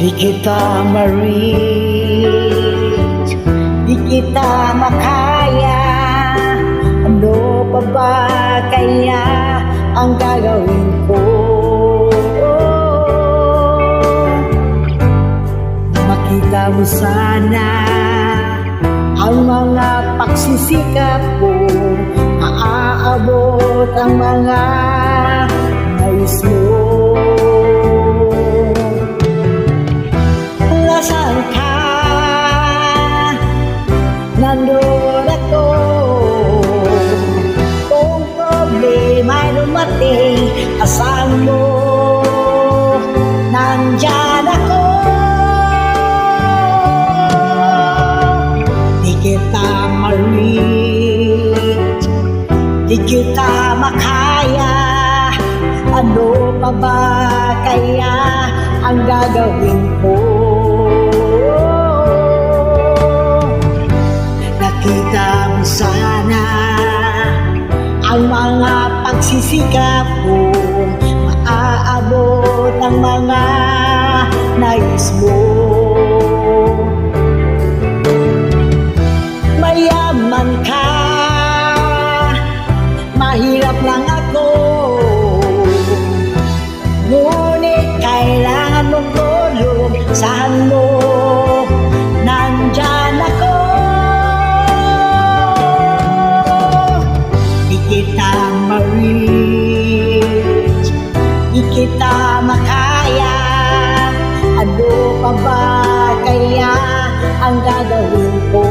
Di kita ma-reach, di kita makaya. Ano pa ba kaya ang gagawin ko? Makita mo sana ang mga pagsisikap ko, maaabot ang mga nais mo. Nasaan ka? Nandun ako. Kung problema'y dumating, asahan mo, nandyan ako. Di kita ma-reach, di kita makaya. Ano pa ba kaya ang gagawin ko? Nakita mo sana ang mga pagsisikap ko, maaabot ang mga nais mo. Mayaman ka, mahirap lang ako, ngunit kailangan mong tulong. Saan mo, nandyan ako. Di kita ma-reach, di kita makaya. Ano pa ba kaya ang gagawin ko?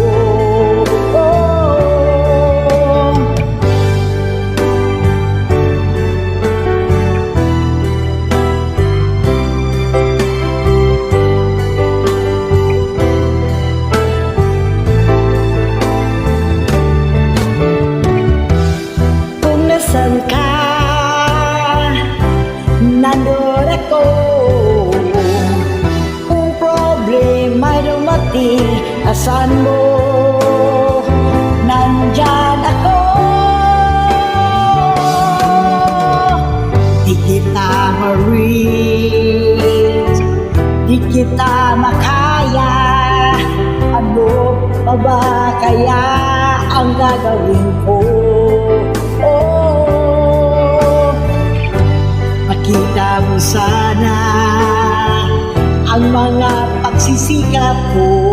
Nasaan ka? Nandun ako. Kung problema'y dumating, asahan mo, nandyan ako. Di kita ma-reach, di kita makaya. Ano pa ba kaya ang gagawin ko? Makita mo sana ang mga pagsisikap ko,